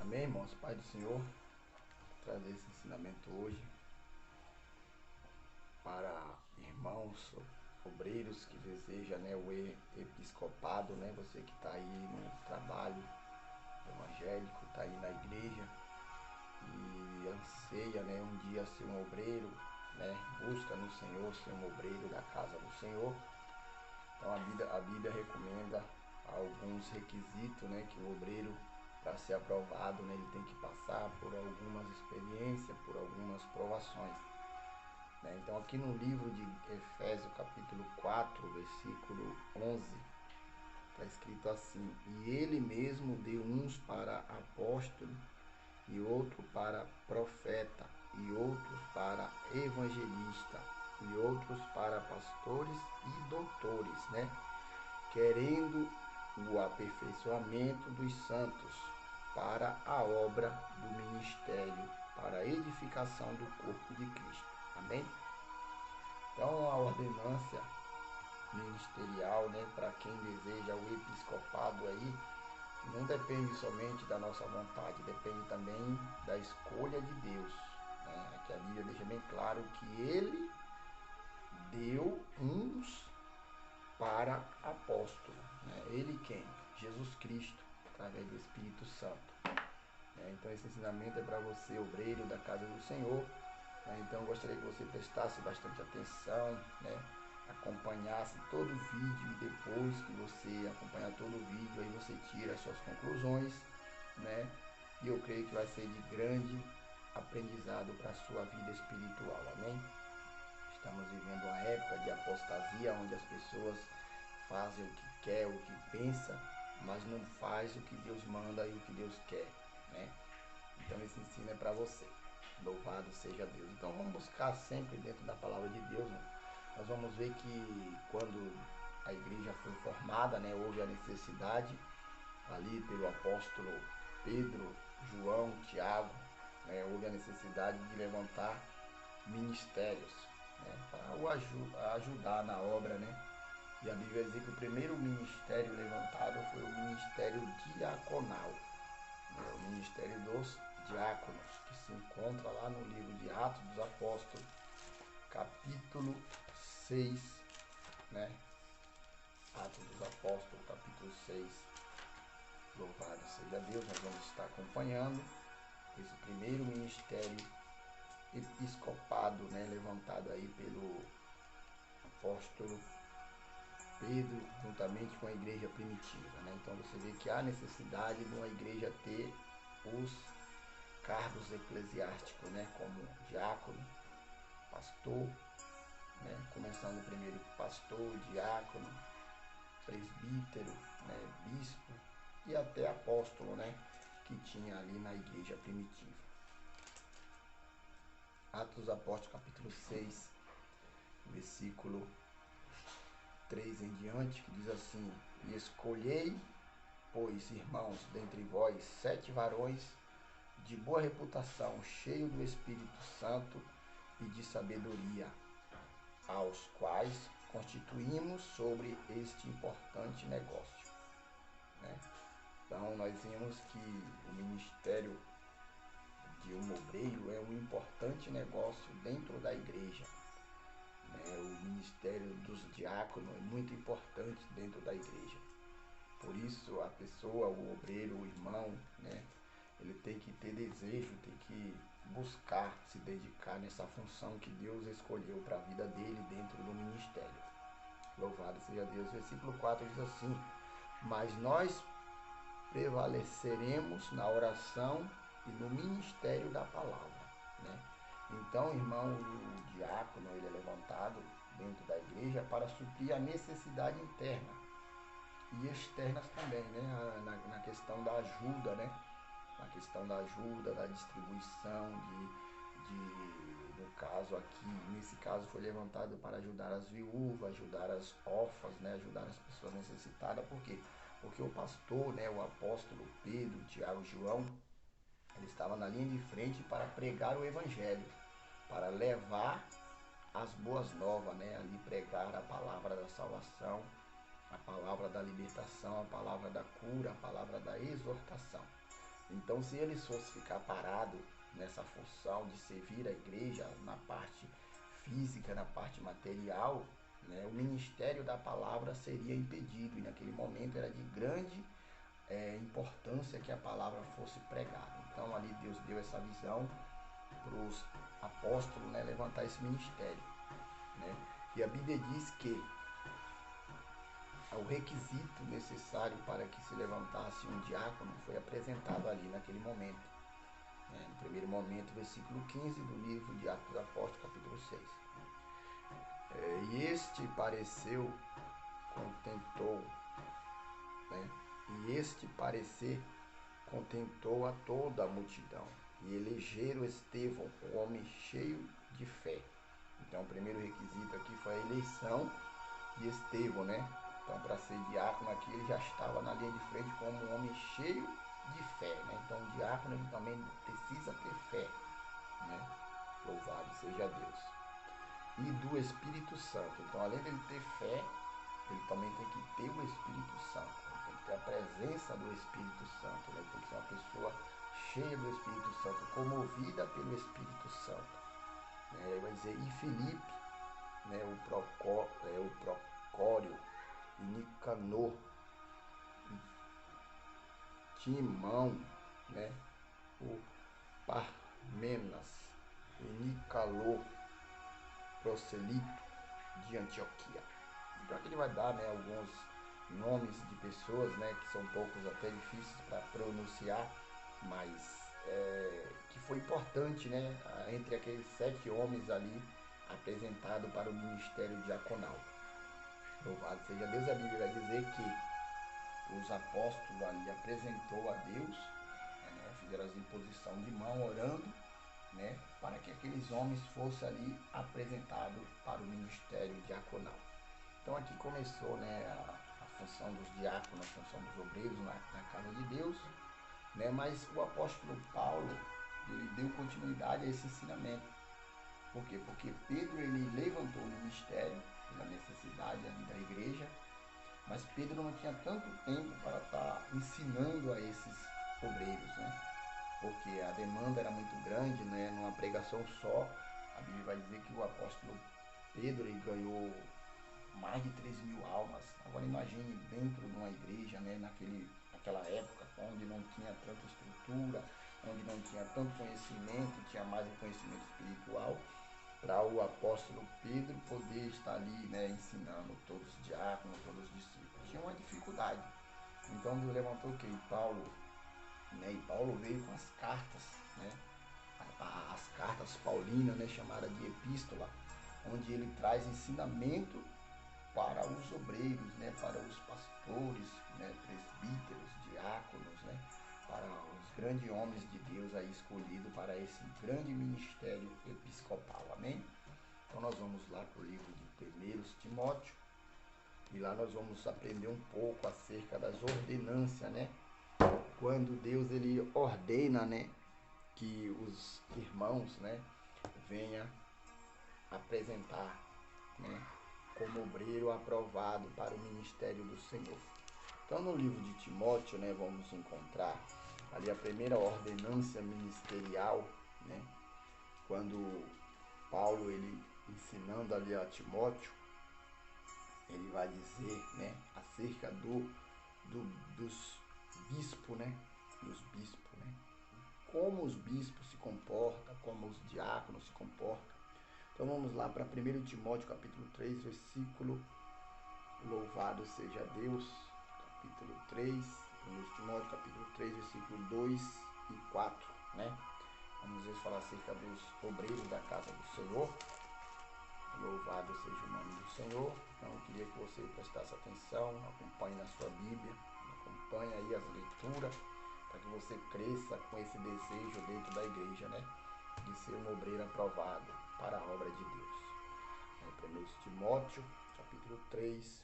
Amém, irmãos? Pai do Senhor, trazer esse ensinamento hoje para irmãos obreiros que desejam, o episcopado, Você que está aí no trabalho evangélico, está aí na igreja e anseia, um dia ser um obreiro, Busca no Senhor ser um obreiro da casa do Senhor. Então a Bíblia recomenda alguns requisitos, que o obreiro, para ser aprovado, ele tem que passar por algumas experiências, por algumas provações. Então aqui no livro de Efésios capítulo 4, versículo 11, está escrito assim: e ele mesmo deu uns para apóstolo, e outro para profeta, e outros para evangelista, e outros para pastores e doutores, querendo o aperfeiçoamento dos santos para a obra do ministério, para a edificação do corpo de Cristo. Amém? Então a ordenância ministerial, para quem deseja o episcopado aí, não depende somente da nossa vontade, depende também da escolha de Deus. Que a Bíblia deixa bem claro que ele deu uns para apóstolo. Ele quem? Jesus Cristo, através do Espírito Santo. Então esse ensinamento é para você, obreiro da casa do Senhor. Então eu gostaria que você prestasse bastante atenção, acompanhasse todo o vídeo, e depois que você acompanhar todo o vídeo, aí você tira as suas conclusões, e eu creio que vai ser de grande aprendizado para a sua vida espiritual. Amém? Estamos vivendo uma época de apostasia, onde as pessoas fazem o que quer, o que pensa, mas não faz o que Deus manda e o que Deus quer, Então esse ensino é para você. Louvado seja Deus. Então vamos buscar sempre dentro da palavra de Deus. Nós vamos ver que quando a igreja foi formada, houve a necessidade ali pelo apóstolo Pedro, João, Tiago, houve a necessidade de levantar ministérios, para o ajudar na obra, E a Bíblia diz que o primeiro ministério levantado foi o ministério diaconal, o ministério dos diáconos, que se encontra lá no livro de Atos dos Apóstolos, capítulo 6, Atos dos Apóstolos, capítulo 6. Louvado seja Deus, nós vamos estar acompanhando esse primeiro ministério episcopado, levantado aí pelo apóstolo Pedro, juntamente com a igreja primitiva. Então você vê que há necessidade de uma igreja ter os cargos eclesiásticos, como diácono, pastor, começando primeiro pastor, diácono, presbítero, bispo e até apóstolo, que tinha ali na igreja primitiva. Atos dos Apóstolos, capítulo 6, versículo 3 em diante, que diz assim: e escolhei, pois, irmãos, dentre vós 7 varões de boa reputação, cheios do Espírito Santo e de sabedoria, aos quais constituímos sobre este importante negócio. Então nós vimos que o ministério de um obreiro é um importante negócio dentro da igreja. O ministério dos diáconos é muito importante dentro da igreja. Por isso a pessoa, o obreiro, o irmão, ele tem que ter desejo, tem que buscar se dedicar nessa função que Deus escolheu para a vida dele dentro do ministério. Louvado seja Deus. Versículo 4 diz assim: mas nós prevaleceremos na oração e no ministério da palavra. Então, irmão, o diácono, ele é levantado dentro da igreja para suprir a necessidade interna e externas também, na questão da ajuda, na questão da ajuda, da distribuição no caso aqui, nesse caso foi levantado para ajudar as viúvas, ajudar as órfãs, ajudar as pessoas necessitadas. Por quê? Porque o pastor, o apóstolo Pedro, Tiago e João, ele estava na linha de frente para pregar o evangelho, para levar as boas novas, ali pregar a palavra da salvação, a palavra da libertação, a palavra da cura, a palavra da exortação. Então, se eles fossem ficar parados nessa função de servir a igreja na parte física, na parte material, né, o ministério da palavra seria impedido. E naquele momento era de grande importância que a palavra fosse pregada. Então, ali Deus deu essa visão para os apóstolos, né, levantar esse ministério, né? E a Bíblia diz que o requisito necessário para que se levantasse um diácono foi apresentado ali naquele momento, né? No primeiro momento, versículo 15 do livro de Atos dos Apóstolos, capítulo 6. E este pareceu contentou, né? E este parecer contentou a toda a multidão, e elegeram Estevão, um homem cheio de fé. Então, o primeiro requisito aqui foi a eleição de Estevão, né? Então, para ser diácono aqui, ele já estava na linha de frente como um homem cheio de fé, né? Então, o diácono ele também precisa ter fé, né? Louvado seja Deus. E do Espírito Santo. Então, além dele ter fé, ele também tem que ter o Espírito Santo. Ele tem que ter a presença do Espírito Santo, né? Ele tem que ser uma pessoa cheia do Espírito Santo, comovida pelo Espírito Santo. Ele vai dizer, e Filipe, né, o Procório, e Nicanor, e Timão, né, o Parmenas, e Nicalor, prosélito de Antioquia. Então aqui ele vai dar, né, alguns nomes de pessoas, né, que são poucos até difíceis para pronunciar, mas que foi importante, né, entre aqueles 7 homens ali apresentado para o ministério diaconal. Louvado seja Deus. A Bíblia vai dizer que os apóstolos ali apresentou a Deus, né, fizeram as imposição de mão, orando, né, para que aqueles homens fossem ali apresentados para o ministério diaconal. Então aqui começou, né, a função dos diáconos, a função dos obreiros na casa de Deus, né, mas o apóstolo Paulo, ele deu continuidade a esse ensinamento. Por quê? Porque Pedro ele levantou o ministério pela necessidade ali da igreja, mas Pedro não tinha tanto tempo para estar ensinando a esses obreiros, né? Porque a demanda era muito grande, né? Numa pregação só, a Bíblia vai dizer que o apóstolo Pedro ele ganhou mais de 3.000 almas. Agora imagine dentro de uma igreja, né? Naquela época, onde não tinha tanta estrutura, onde não tinha tanto conhecimento, tinha mais o conhecimento espiritual, para o apóstolo Pedro poder estar ali, né, ensinando todos os diáconos, todos os discípulos. Tinha uma dificuldade. Então Deus levantou o que? Paulo, né? E Paulo veio com as cartas, né? As cartas paulinas, né, chamadas de epístola, onde ele traz ensinamento para os obreiros, né, para os pastores, né, presbíteros, diáconos, né, para os grandes homens de Deus aí escolhidos para esse grande ministério episcopal, amém? Então nós vamos lá para o livro de 1 Timóteo, e lá nós vamos aprender um pouco acerca das ordenâncias, né? Quando Deus ele ordena, né, que os irmãos, né, venham apresentar, né, como obreiro aprovado para o ministério do Senhor. Então no livro de Timóteo, né, vamos encontrar ali a primeira ordenância ministerial, né, quando Paulo ele ensinando ali a Timóteo, ele vai dizer, né, acerca dos bispos, né, dos bispos, né, como os bispos se comportam, como os diáconos se comportam. Então vamos lá para 1 Timóteo capítulo 3, versículo, louvado seja Deus, capítulo 3, 1 Timóteo capítulo 3, versículo 2 e 4, né? Vamos ver falar acerca dos obreiros da casa do Senhor. Louvado seja o nome do Senhor. Então eu queria que você prestasse atenção, acompanhe na sua Bíblia, acompanhe aí as leituras, para que você cresça com esse desejo dentro da igreja, né? De ser um obreiro aprovado para a obra de Deus. 1 Timóteo, capítulo 3,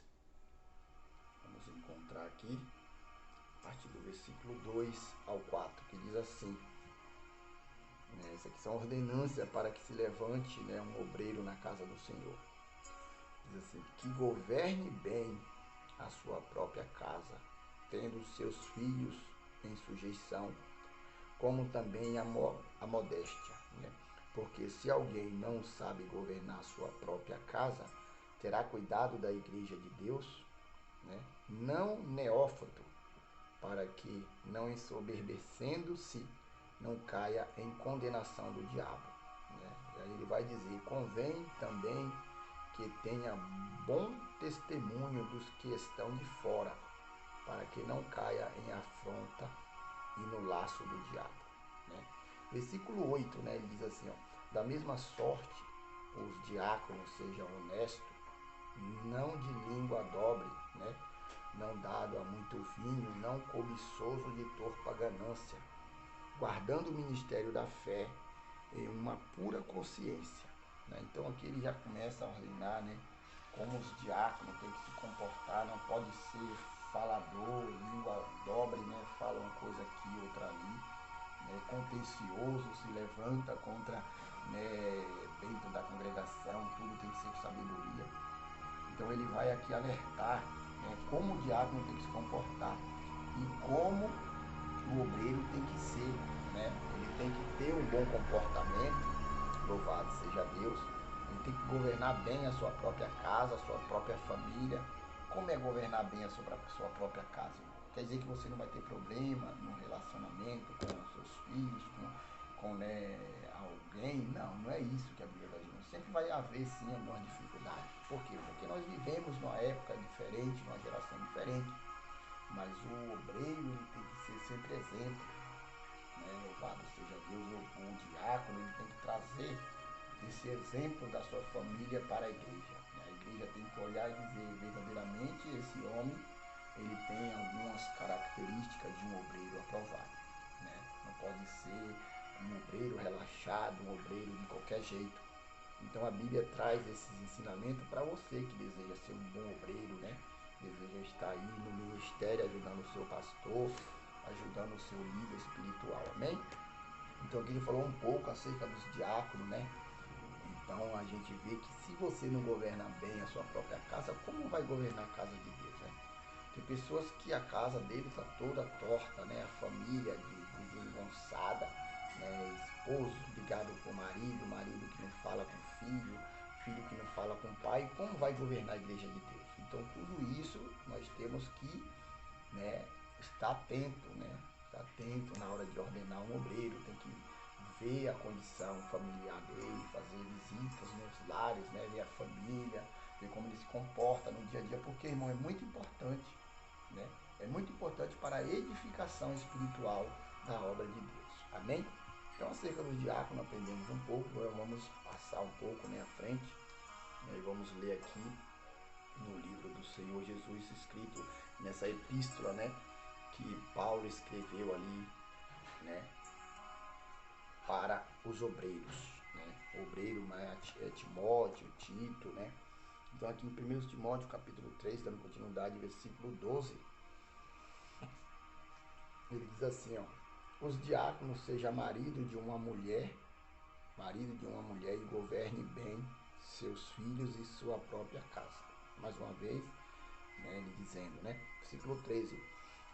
vamos encontrar aqui, a partir do versículo 2 ao 4, que diz assim, né, essas aqui são ordenâncias para que se levante, né, um obreiro na casa do Senhor. Diz assim, que governe bem a sua própria casa, tendo seus filhos em sujeição, como também a modéstia, né? Porque se alguém não sabe governar sua própria casa, terá cuidado da igreja de Deus, né? Não neófito, para que, não ensoberbecendo-se, não caia em condenação do diabo, né? E aí ele vai dizer, convém também que tenha bom testemunho dos que estão de fora, para que não caia em afronta e no laço do diabo, né? Versículo 8, né, ele diz assim, ó, da mesma sorte os diáconos sejam honestos, não de língua dobre, né, não dado a muito vinho, não cobiçoso de torpe ganância, guardando o ministério da fé em uma pura consciência, né? Então aqui ele já começa a ordenar, né, como os diáconos têm que se comportar, não pode ser falador, língua dobre, né, fala uma coisa aqui, outra ali, né, contencioso, se levanta contra, né, dentro da congregação, tudo tem que ser com sabedoria. Então ele vai aqui alertar, né, como o diácono tem que se comportar e como o obreiro tem que ser, né? Ele tem que ter um bom comportamento, louvado seja Deus. Ele tem que governar bem a sua própria casa, a sua própria família. Como é governar bem a sua própria casa? Quer dizer que você não vai ter problema no relacionamento com os seus filhos, com né, alguém? Não, não é isso que a Bíblia está dizendo. Sempre vai haver sim algumas dificuldades. Por quê? Porque nós vivemos numa época diferente, numa geração diferente. Mas o obreiro ele tem que ser sempre exemplo, né? Louvado seja Deus, o diácono ele tem que trazer esse exemplo da sua família para a igreja, né? A igreja tem que olhar e dizer verdadeiramente esse homem ele tem algumas características de um obreiro aprovado, né? Não pode ser um obreiro relaxado, um obreiro de qualquer jeito. Então a Bíblia traz esses ensinamentos para você que deseja ser um bom obreiro, né? Deseja estar aí no ministério ajudando o seu pastor, ajudando o seu líder espiritual, amém? Então aqui ele falou um pouco acerca dos diáconos, né? Então a gente vê que se você não governa bem a sua própria casa, como vai governar a casa de Deus, né? Tem pessoas que a casa deles está toda torta, né? A família desengonçada, né? Esposo brigado com o marido que não fala com o filho, filho que não fala com o pai. Como vai governar a igreja de Deus? Então tudo isso nós temos que, né, estar atento, né? Estar atento na hora de ordenar um obreiro, tem que ver a condição familiar dele, fazer visitas nos lares, né? Ver a família, ver como ele se comporta no dia a dia, porque, irmão, é muito importante, né? É muito importante para a edificação espiritual da obra de Deus. Amém? Então, acerca do diácono, aprendemos um pouco, agora vamos passar um pouco, né, à frente, né, e vamos ler aqui no livro do Senhor Jesus, escrito nessa epístola, né, que Paulo escreveu ali, né, para os obreiros, né, o obreiro, né, é Timóteo, Tito, né. Então aqui em 1 Timóteo capítulo 3, dando continuidade, versículo 12, ele diz assim, ó, os diáconos seja marido de uma mulher e governe bem seus filhos e sua própria casa. Mais uma vez, né, ele dizendo, né, versículo 13,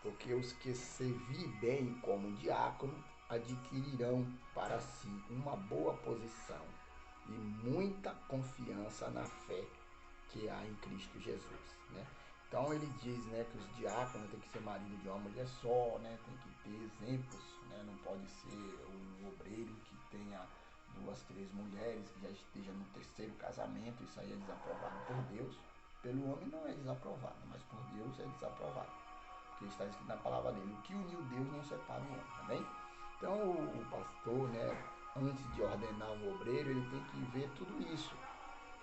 porque os que servirem bem como diácono adquirirão para si uma boa posição e muita confiança na fé que há em Cristo Jesus, né? Então ele diz, né, que os diáconos tem que ser marido de uma mulher só, né? Tem que ter exemplos, né? Não pode ser um obreiro que tenha 2, 3 mulheres, que já esteja no terceiro casamento. Isso aí é desaprovado por Deus. Pelo homem não é desaprovado, mas por Deus é desaprovado. Porque está escrito na palavra dele, o que uniu Deus não separa o homem, amém? Então o pastor, né, antes de ordenar um obreiro, ele tem que ver tudo isso.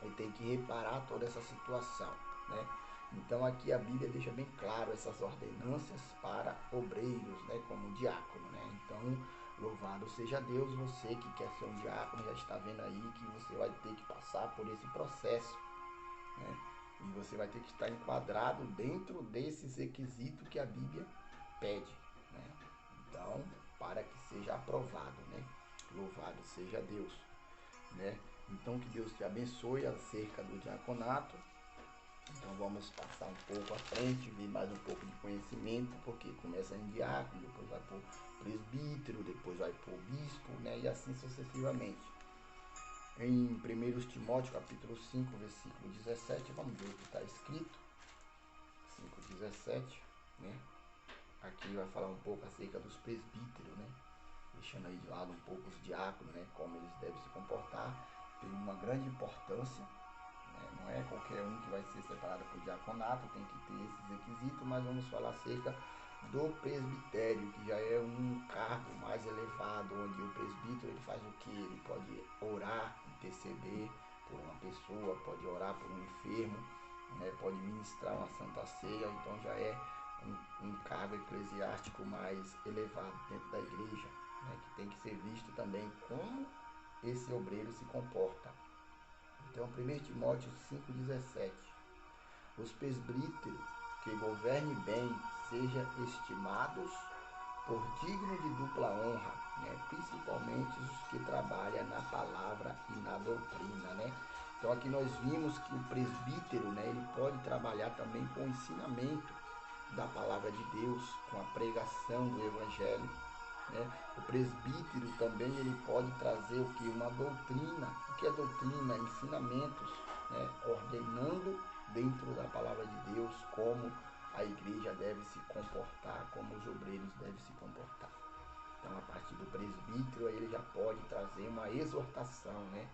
Ele tem que reparar toda essa situação, né? Então aqui a Bíblia deixa bem claro essas ordenâncias para obreiros, né, como diácono, né? Então, louvado seja Deus, você que quer ser um diácono, já está vendo aí que você vai ter que passar por esse processo, né? E você vai ter que estar enquadrado dentro desses requisitos que a Bíblia pede, né? Então, para que seja aprovado, né? Louvado seja Deus, né? Então que Deus te abençoe acerca do diaconato. Então vamos passar um pouco à frente, ver mais um pouco de conhecimento, porque começa em diácono, depois vai para presbítero, depois vai para o bispo, né? E assim sucessivamente. Em 1 Timóteo capítulo 5, versículo 17, vamos ver o que está escrito. 5:17, né? Aqui vai falar um pouco acerca dos presbíteros, né? Deixando aí de lado um pouco os diáconos, né? Como eles devem se comportar. Tem uma grande importância, né? Não é qualquer um que vai ser separado para o diaconato, tem que ter esses requisitos, mas vamos falar acerca do presbitério, que já é um cargo mais elevado, onde o presbítero ele faz o que? Ele pode orar, interceder por uma pessoa, pode orar por um enfermo, né? Pode ministrar uma santa ceia, então já é um cargo eclesiástico mais elevado dentro da igreja, né? Que tem que ser visto também como esse obreiro se comporta. Então, 1 Timóteo 5,17: os presbíteros que governem bem sejam estimados por digno de dupla honra, né? Principalmente os que trabalham na palavra e na doutrina, né? Então aqui nós vimos que o presbítero, né, ele pode trabalhar também com o ensinamento da palavra de Deus, com a pregação do evangelho, né? O presbítero também ele pode trazer o que? Uma doutrina. O que é doutrina? Ensinamentos, né? Ordenando dentro da palavra de Deus como a igreja deve se comportar, como os obreiros devem se comportar. Então, a partir do presbítero, aí ele já pode trazer uma exortação, né?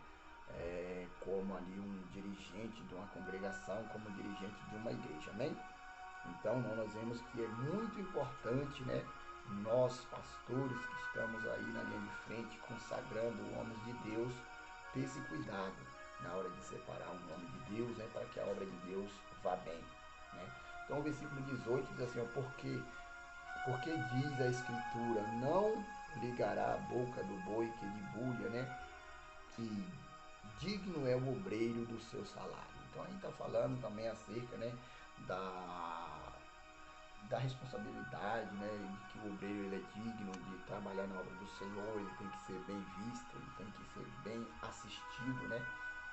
Como ali um dirigente de uma congregação, como dirigente de uma igreja, amém? Então, nós vemos que é muito importante, né? Nós, pastores que estamos aí na linha de frente, consagrando homens de Deus, ter esse cuidado na hora de separar um homem de Deus, né? Para que a obra de Deus vá bem, né? Então, o versículo 18 diz assim, ó, porque diz a Escritura, não ligará a boca do boi que debulha, né? Que digno é o obreiro do seu salário. Então, a gente está falando também acerca, né? Da responsabilidade, né, de que o obreiro ele é digno de trabalhar na obra do Senhor, ele tem que ser bem visto, ele tem que ser bem assistido, né?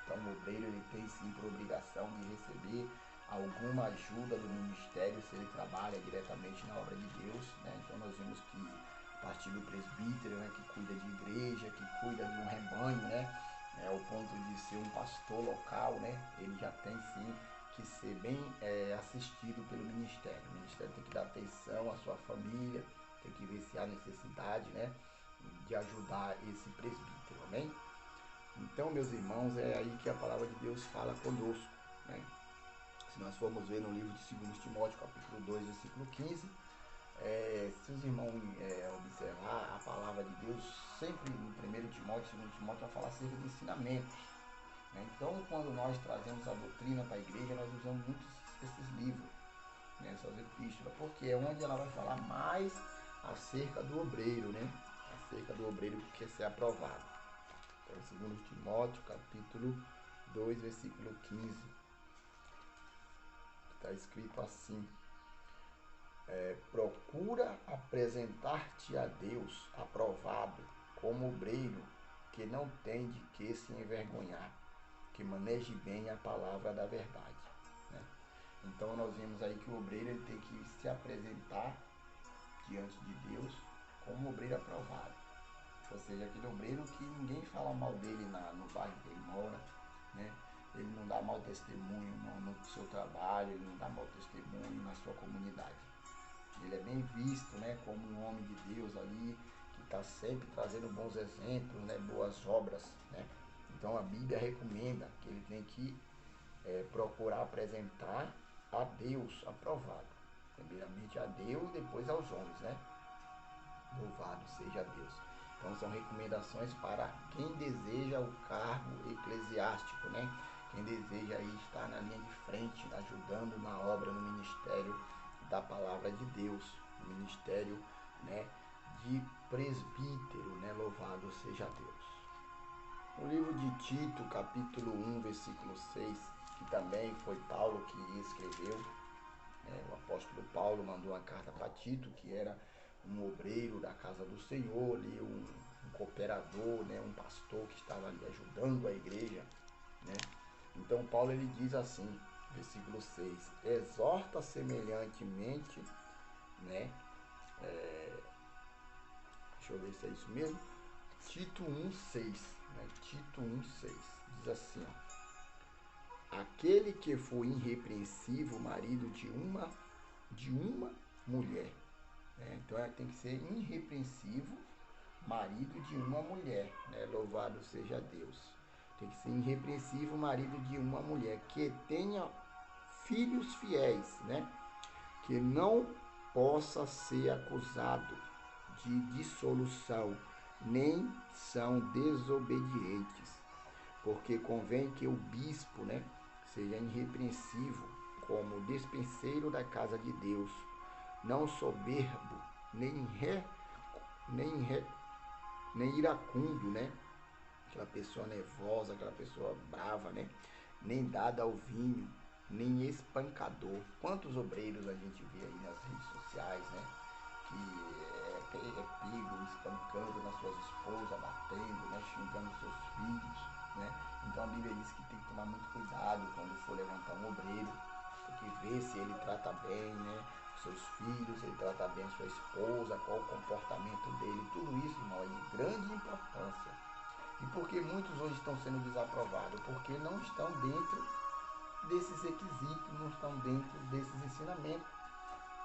Então o obreiro ele tem sim por obrigação de receber alguma ajuda do ministério se ele trabalha diretamente na obra de Deus, né? Então nós vemos que a partir do presbítero, né, que cuida de igreja, que cuida de um rebanho, né, ao ponto de ser um pastor local, né, ele já tem sim que ser bem assistido pelo ministério. O ministério tem que dar atenção à sua família, tem que ver se há necessidade, né, de ajudar esse presbítero, amém? Então, meus irmãos, é aí que a palavra de Deus fala conosco, né? Se nós formos ver no livro de 2 Timóteo, capítulo 2, versículo 15, se os irmãos observar, a palavra de Deus sempre no 1 Timóteo, 2 Timóteo vai falar acerca de ensinamentos. Então, quando nós trazemos a doutrina para a igreja, nós usamos muito esses livros, né, essas epístolas, porque é onde ela vai falar mais acerca do obreiro, né? Acerca do obreiro que quer ser aprovado. Então, 2 Timóteo, capítulo 2, versículo 15, está escrito assim: procura apresentar-te a Deus aprovado como obreiro que não tem de que se envergonhar, que maneje bem a palavra da verdade, né? Então nós vemos aí que o obreiro ele tem que se apresentar diante de Deus como um obreiro aprovado, ou seja, aquele obreiro que ninguém fala mal dele no bairro que ele mora, né? Ele não dá mau testemunho no seu trabalho, ele não dá mau testemunho na sua comunidade. Ele é bem visto, né, como um homem de Deus ali, que está sempre trazendo bons exemplos, né, boas obras, né? Então a Bíblia recomenda que ele tem que procurar apresentar a Deus aprovado. Primeiramente a Deus, depois aos homens, né? Louvado seja Deus. Então são recomendações para quem deseja o cargo eclesiástico, né? Quem deseja aí estar na linha de frente, ajudando na obra, no ministério da palavra de Deus, no ministério, né, de presbítero, né? Louvado seja Deus. No livro de Tito, capítulo 1, versículo 6, que também foi Paulo que escreveu, né? O apóstolo Paulo mandou uma carta para Tito, que era um obreiro da casa do Senhor, ali, um cooperador, né? Um pastor que estava ali ajudando a igreja, né? Então Paulo ele diz assim, versículo 6, exorta semelhantemente, né, deixa eu ver se é isso mesmo, Tito 1,6, né? Tito 1,6, diz assim, ó, aquele que foi irrepreensível, marido de uma mulher, né? Então tem que ser irrepreensível, marido de uma mulher, né? Louvado seja Deus. Tem que ser irrepreensível, marido de uma mulher, que tenha filhos fiéis, né? Que não possa ser acusado de dissolução, nem são desobedientes, porque convém que o bispo, né, seja irrepreensível como despenseiro da casa de Deus, não soberbo, nem iracundo, né? Aquela pessoa nervosa, aquela pessoa brava, né? Nem dada ao vinho, nem espancador. Quantos obreiros a gente vê aí nas redes sociais, né? Que é pego espancando nas suas esposas, batendo, né? Xingando seus filhos, né? Então a Bíblia diz que tem que tomar muito cuidado quando for levantar um obreiro, tem que ver se ele trata bem, né? Seus filhos, se ele trata bem a sua esposa, qual o comportamento dele, tudo isso, irmão, é de grande importância. E por que muitos hoje estão sendo desaprovados? Porque não estão dentro desses requisitos, não estão dentro desses ensinamentos.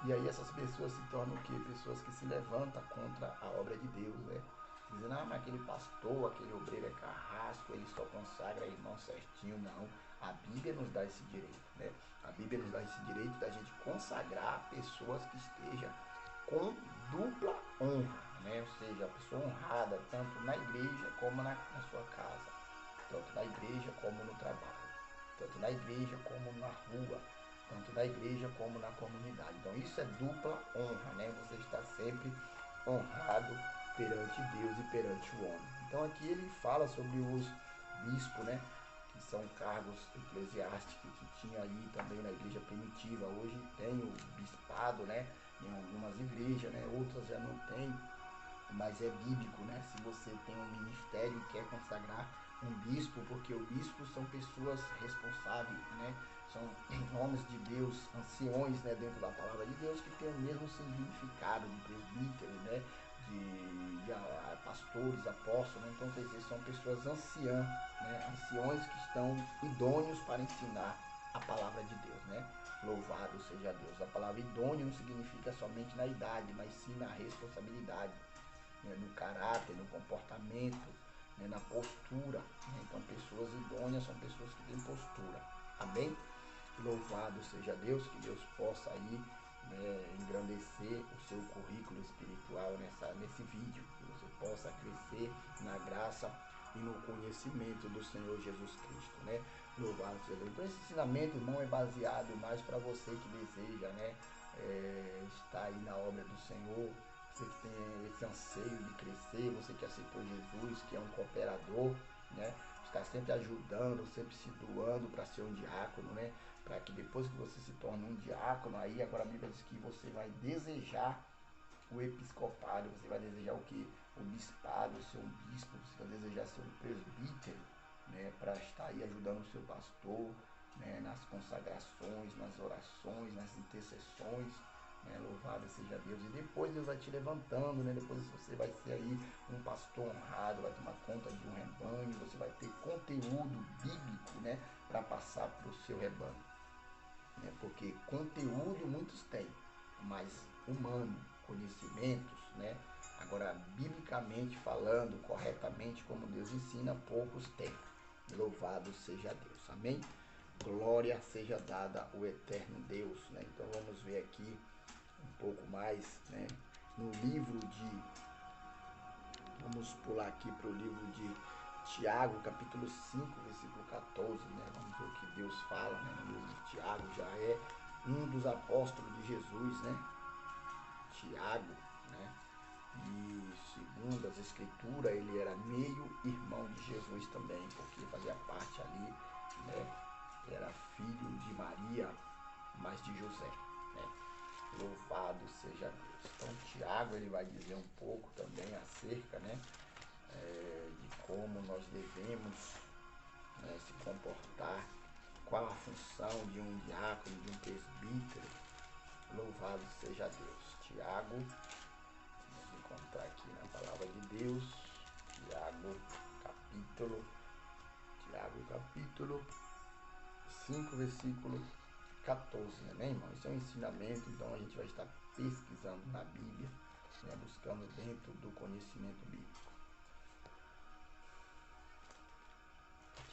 E aí essas pessoas se tornam o quê? Pessoas que se levantam contra a obra de Deus, né? Dizendo, mas aquele pastor, aquele obreiro é carrasco, ele só consagra irmão certinho. Não, a Bíblia nos dá esse direito, né? A Bíblia nos dá esse direito da gente consagrar pessoas que estejam com dupla honra, né? Ou seja, a pessoa honrada tanto na igreja como na sua casa, tanto na igreja como no trabalho, tanto na igreja como na rua, tanto na igreja como na comunidade. Então isso é dupla honra, né? Você está sempre honrado perante Deus e perante o homem. Então aqui ele fala sobre os bispos, né? Que são cargos eclesiásticos que tinha aí também na igreja primitiva. Hoje tem o bispado, né? Em algumas igrejas, né? Outras já não tem, mas é bíblico, né? Se você tem um ministério e quer consagrar um bispo, porque o bispo são pessoas responsáveis, né? São homens de Deus, anciões, né? Dentro da palavra de Deus, que tem o mesmo significado de presbítero, né? De pastores, apóstolos, né? Então quer dizer, são pessoas anciãs, né? Anciões que estão idôneos para ensinar a palavra de Deus, né? Louvado seja Deus. A palavra idôneo não significa somente na idade, mas sim na responsabilidade, né? No caráter, no comportamento, né? Na postura, né? Então pessoas idôneas são pessoas que têm postura. Amém? Louvado seja Deus, que Deus possa aí, né, engrandecer o seu currículo espiritual nesse vídeo, que você possa crescer na graça e no conhecimento do Senhor Jesus Cristo, né? Louvado seja Deus. Então esse ensinamento, irmão, é baseado mais para você que deseja, né, estar aí na obra do Senhor, você que tem esse anseio de crescer, você que aceitou Jesus, que é um cooperador, né? Está sempre ajudando, sempre se doando para ser um diácono, né? Para que depois que você se torne um diácono, aí agora a Bíblia diz que você vai desejar o episcopado, você vai desejar o que? O bispado, ser um bispo, você vai desejar ser um presbítero, né? Para estar aí ajudando o seu pastor, né? Nas consagrações, nas orações, nas intercessões, né? Louvado seja Deus. E depois Deus vai te levantando, né? Depois você vai ser aí um pastor honrado, vai tomar conta de um rebanho, você vai ter conteúdo bíblico, né? Para passar para o seu rebanho, né? Porque conteúdo muitos têm, mas humano, conhecimentos, né? Agora, biblicamente falando, corretamente, como Deus ensina, poucos têm. Louvado seja Deus. Amém? Glória seja dada ao eterno Deus, né? Então vamos ver aqui um pouco mais, né? No livro de... Vamos pular aqui para o livro de Tiago, capítulo 5, versículo 14, né? Vamos ver o que Deus fala, né? No livro de Tiago, já é um dos apóstolos de Jesus, né? Tiago, né? E segundo as escrituras, ele era meio irmão de Jesus também, porque fazia parte ali, né? Era filho de Maria, mas de José, né? Louvado seja Deus. Então Tiago, ele vai dizer um pouco também acerca, né? De como nós devemos, né, se comportar, qual a função de um diácono, de um presbítero. Louvado seja Deus. Tiago, encontrar aqui na palavra de Deus, Tiago capítulo 5, versículo 14, né, irmão? Isso é um ensinamento, então a gente vai estar pesquisando na Bíblia, né, buscando dentro do conhecimento bíblico.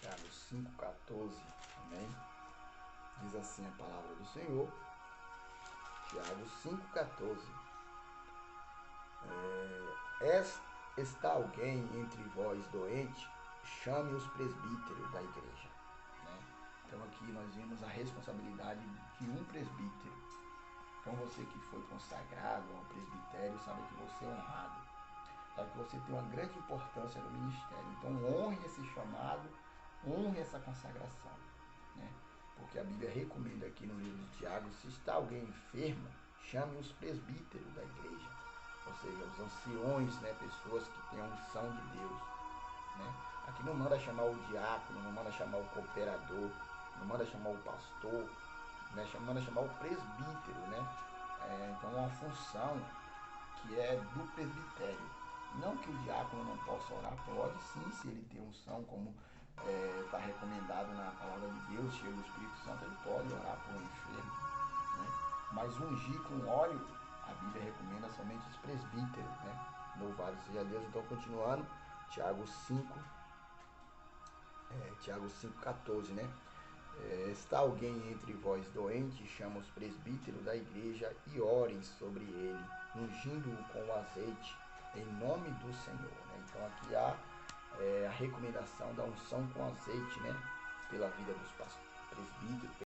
Tiago 5,14, amém? Diz assim a palavra do Senhor, Tiago 5,14. Está alguém entre vós doente? Chame os presbíteros da igreja. Né? Então aqui nós vemos a responsabilidade de um presbítero. Então você que foi consagrado ao presbitério, sabe que você é honrado. Sabe que você tem uma grande importância no ministério. Então honre esse chamado, honre essa consagração. Né? Porque a Bíblia recomenda aqui no livro de Tiago, se está alguém enfermo, chame os presbíteros da igreja. Ou seja, os anciões, né, pessoas que têm a unção de Deus. Né? Aqui não manda chamar o diácono, não manda chamar o cooperador, não manda chamar o pastor, né? Manda chamar o presbítero. Né? Então é uma função que é do presbitério. Não que o diácono não possa orar, pode sim, se ele tem unção, como está recomendado na palavra de Deus, cheio do Espírito Santo, ele pode orar por um enfermo. Né? Mas ungir com óleo, a Bíblia recomenda somente os presbíteros. Né? Louvado seja Deus. Então, continuando, Tiago 5,14, né? Está alguém entre vós doente, chama os presbíteros da igreja e orem sobre ele, ungindo-o com azeite, em nome do Senhor. Né? Então aqui há a recomendação da unção com azeite, né? Pela vida dos presbíteros,